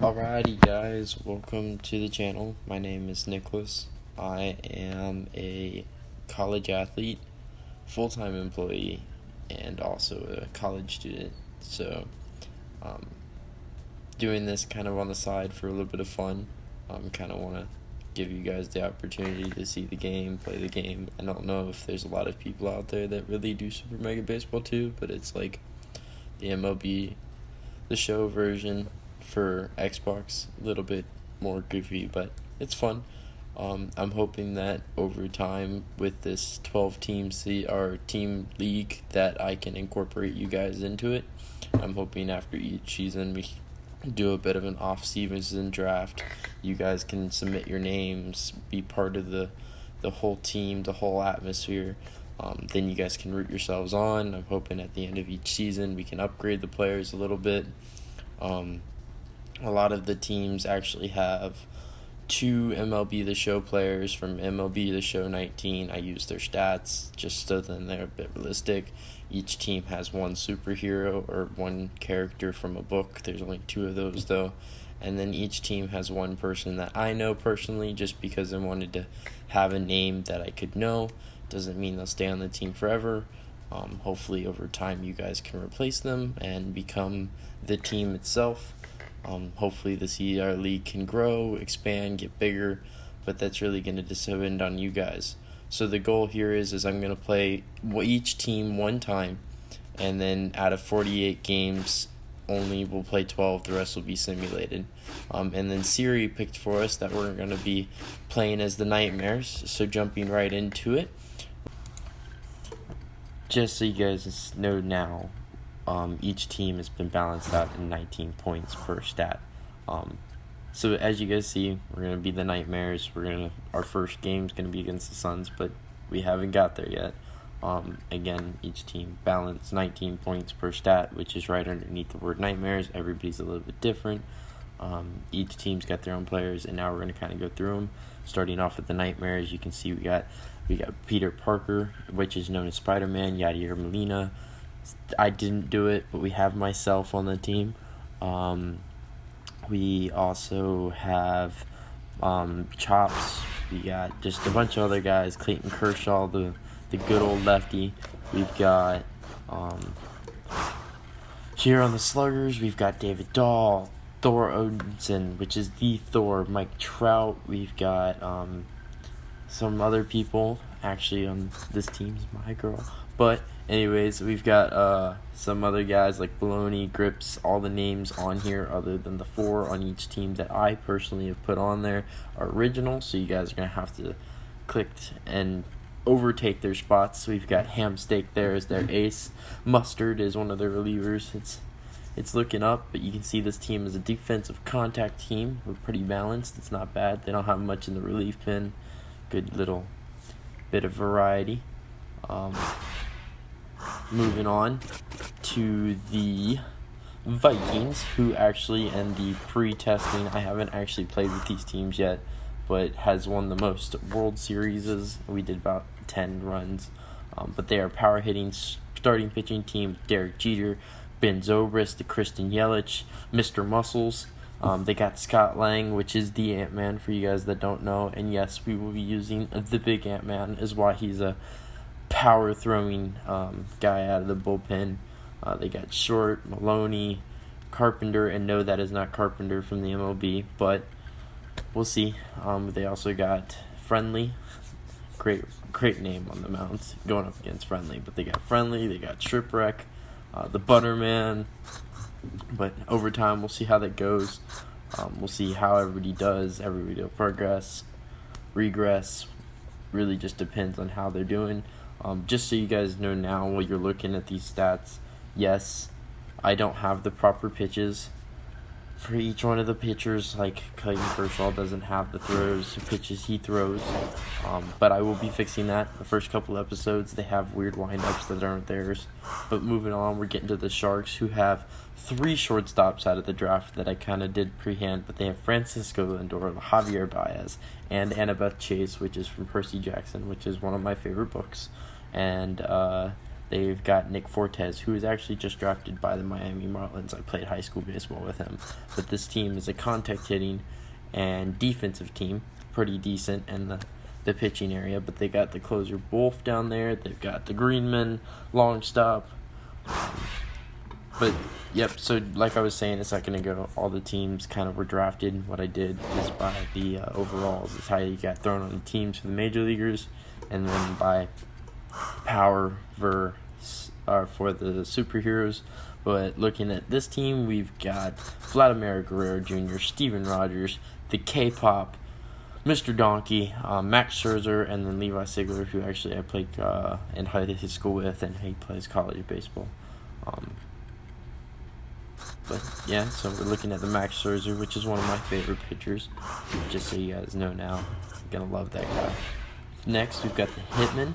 Alrighty guys, welcome to the channel. My name is Nicholas. I am a college athlete, full-time employee, and also a college student. So, um, doing this kind of on the side for a little bit of fun. Kind of want to give you guys the opportunity to see the game, play the game. I don't know if there's a lot of people out there that really do Super Mega Baseball too, but it's like the MLB, the show version for Xbox, a little bit more goofy, but it's fun. I'm hoping that over time with this 12 team league that I can incorporate you guys into it. I'm hoping after each season we do a bit of an off-season draft. You guys can submit your names, be part of the whole team, the whole atmosphere. Then you guys can root yourselves on. I'm hoping at the end of each season we can upgrade the players a little bit. A lot of the teams actually have two MLB The Show players from MLB The Show 19. I use their stats just so then they're a bit realistic. Each team has one superhero or one character from a book. There's only two of those though. And then each team has one person that I know personally just because I wanted to have a name that I could know. Doesn't mean they'll stay on the team forever. Hopefully over time you guys can replace them and become the team itself. Hopefully the CR League can grow, expand, get bigger, but that's really going to depend on you guys. So the goal here is I'm going to play each team one time, and then out of 48 games, only we'll play 12, the rest will be simulated. And then Siri picked for us that we're going to be playing as the Nightmares, so jumping right into it. Just so you guys know now, each team has been balanced out in 19 points per stat. So as you guys see, we're going to be the Nightmares. Our first game is going to be against the Suns, but we haven't got there yet. Again, each team balanced 19 points per stat, which is right underneath the word Nightmares. Everybody's a little bit different. Each team's got their own players, and now we're going to kind of go through them. Starting off with the Nightmares, you can see we got Peter Parker, which is known as Spider-Man, Yadier Molina. I didn't do it, but we have myself on the team. We also have Chops. We got just a bunch of other guys. Clayton Kershaw, the good old lefty. We've got here on the Sluggers, we've got David Dahl, Thor Odinson, which is the Thor, Mike Trout. We've got some other people. Actually, on this team's my girl. But anyways, we've got some other guys like Baloney, Grips. All the names on here other than the 4 on each team that I personally have put on there are original, so you guys are going to have to click and overtake their spots. So we've got Hamsteak there as their ace. Mustard is one of their relievers. It's looking up, but you can see this team is a defensive contact team. We're pretty balanced. It's not bad. They don't have much in the relief pin. Good little bit of variety. Moving on to the Vikings, who actually in the pre-testing, I haven't actually played with these teams yet, but has won the most World Series. We did about 10 runs. But they are power hitting starting pitching team. Derek Jeter, Ben Zobrist, the Kristen Yelich, Mr. Muscles. They got Scott Lang, which is the Ant-Man for you guys that don't know. And yes, we will be using the big Ant-Man, is why he's a power throwing guy out of the bullpen. They got Short, Maloney, Carpenter, and no, that is not Carpenter from the MLB, but we'll see. They also got Friendly. Great name on the mound going up against Friendly, but they got Friendly, they got Shipwreck, the Butterman. But over time, we'll see how that goes. We'll see how everybody does. Everybody will progress, regress. Really just depends on how they're doing. Just so you guys know now while you're looking at these stats, yes, I don't have the proper pitches for each one of the pitchers. Like Clayton Kershaw doesn't have the pitches he throws, but I will be fixing that. The first couple episodes, they have weird windups that aren't theirs. But moving on, we're getting to the Sharks, who have 3 shortstops out of the draft that I kind of did pre-hand, but they have Francisco Lindor, Javier Baez, and Annabeth Chase, which is from Percy Jackson, which is one of my favorite books. And they've got Nick Fortes, who was actually just drafted by the Miami Marlins. I played high school baseball with him. But this team is a contact hitting and defensive team, pretty decent in the pitching area. But they got the closer Wolf down there. They've got the Greenman, Longstop. But, yep, so like I was saying a second ago, all the teams kind of were drafted. What I did is by the overalls is how you got thrown on the teams for the major leaguers, and then by power for the superheroes. But looking at this team, we've got Vladimir Guerrero Jr., Steven Rogers, the K-Pop, Mr. Donkey, Max Scherzer, and then Levi Sigler, who actually I played in high school with, and he plays college baseball. But yeah, so we're looking at the Max Scherzer, which is one of my favorite pitchers. Just so you guys know now, I'm gonna love that guy. Next, we've got the Hitmen,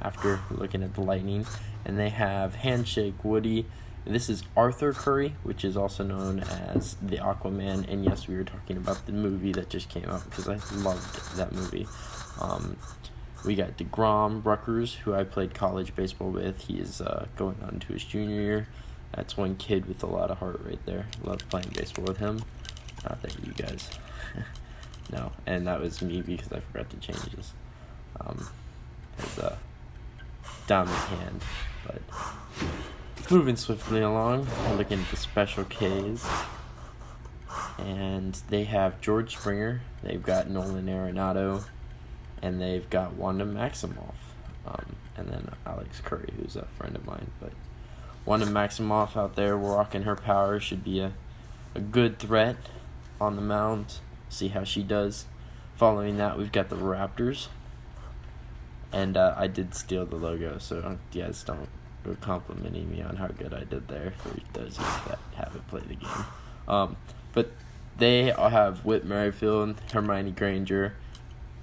after looking at the Lightning, and they have Handshake Woody. This is Arthur Curry, which is also known as the Aquaman. And yes, we were talking about the movie that just came out because I loved that movie. We got DeGrom Ruckers, who I played college baseball with. He is going on to his junior year. That's one kid with a lot of heart right there. Love playing baseball with him. Not that you guys no, and that was me because I forgot to change his dominant hand. But moving swiftly along, we're looking at the Special Ks, and they have George Springer, they've got Nolan Arenado, and they've got Wanda Maximoff, and then Alex Curry, who's a friend of mine. But Wanda Maximoff out there rocking her power, should be a good threat on the mound. See how she does. Following that, we've got the Raptors. And I did steal the logo, so you guys don't go complimenting me on how good I did there for those of you that haven't played the game. But they all have Whit Merrifield, Hermione Granger,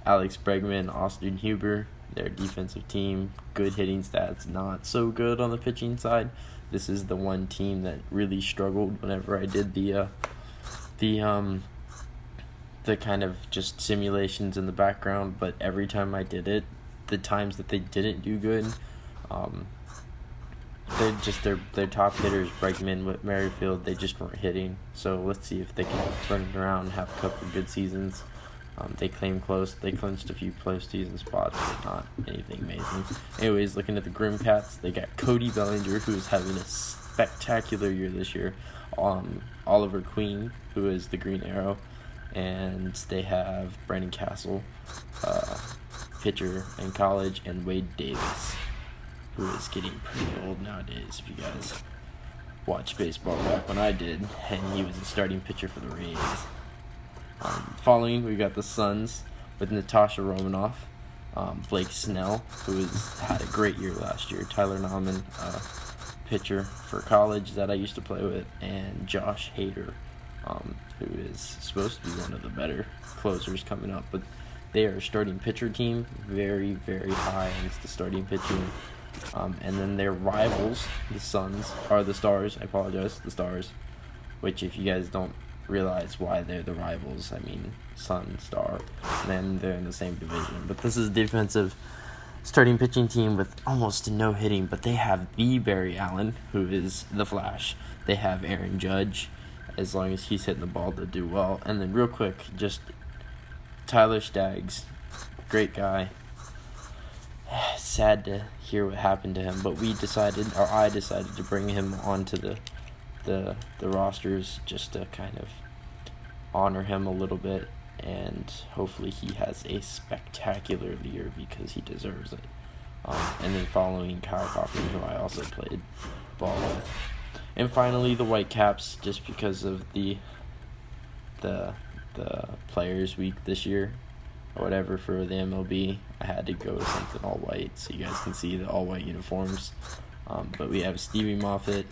Alex Bregman, Austin Huber. Their defensive team, good hitting stats, not so good on the pitching side. This is the one team that really struggled whenever I did the kind of just simulations in the background. But every time I did it, the times that they didn't do good, their top hitters, Bregman, Whit Merrifield, they just weren't hitting. So let's see if they can turn it around and have a couple of good seasons. They clinched a few postseason spots, but not anything amazing. Anyways, looking at the Grim Cats, they got Cody Bellinger, who is having a spectacular year this year. Oliver Queen, who is the Green Arrow, and they have Brandon Castle, pitcher in college, and Wade Davis, who is getting pretty old nowadays. If you guys watched baseball back when I did, and he was a starting pitcher for the Rays. Following, we got the Suns with Natasha Romanoff, Blake Snell, who had a great year last year, Tyler Nauman, pitcher for college that I used to play with, and Josh Hader, who is supposed to be one of the better closers coming up. But they are a starting pitcher team, very, very high against the starting pitching. And then their rivals, the Stars, the Stars, which if you guys don't realize why they're the rivals, I mean Sun, Star, and then they're in the same division. But this is a defensive starting pitching team with almost no hitting, but they have the Barry Allen, who is the Flash. They have Aaron Judge, as long as he's hitting the ball, to do well. And then real quick, just Tyler Staggs, great guy. Sad to hear what happened to him, but I decided to bring him onto the rosters just to kind of honor him a little bit, and hopefully he has a spectacular year because he deserves it. And then following Kyle Kaufman, who I also played ball with. And finally the Whitecaps, just because of the Players Week this year or whatever for the MLB, I had to go with something all white so you guys can see the all white uniforms. But we have Stevie Moffitt,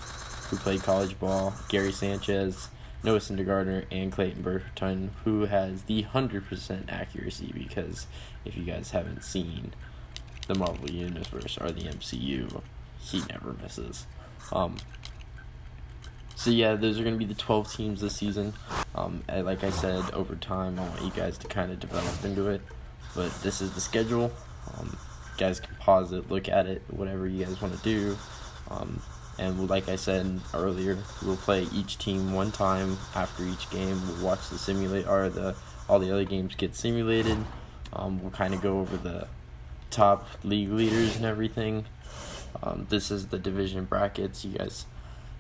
who played college ball, Gary Sanchez, Noah Syndergaard, and Clayton Burton, who has the 100% accuracy, because if you guys haven't seen the Marvel Universe or the MCU, he never misses. So yeah, those are going to be the 12 teams this season. Like I said, over time, I want you guys to kind of develop into it. But this is the schedule. guys can pause it, look at it, whatever you guys want to do. And like I said earlier, we'll play each team one time after each game. We'll watch the simulate or all the other games get simulated. We'll kind of go over the top league leaders and everything. This is the division brackets.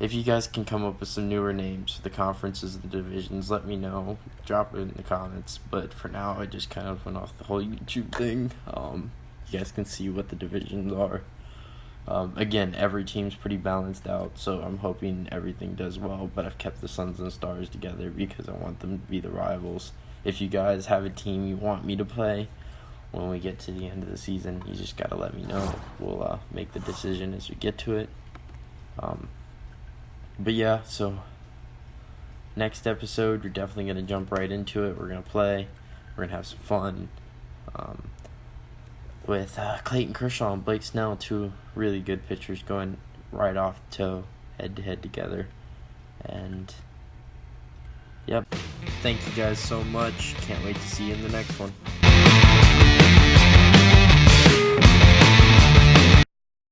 If you guys can come up with some newer names for the conferences, the divisions, let me know. Drop it in the comments. But for now, I just kind of went off the whole YouTube thing. You guys can see what the divisions are. Again, every team's pretty balanced out, so I'm hoping everything does well. But I've kept the Suns and Stars together because I want them to be the rivals. If you guys have a team you want me to play when we get to the end of the season, you just gotta let me know. We'll make the decision as we get to it. But yeah, so next episode, we're definitely going to jump right into it. We're going to play. We're going to have some fun with Clayton Kershaw and Blake Snell, two really good pitchers going right off the toe, head-to-head together. And, yep, thank you guys so much. Can't wait to see you in the next one.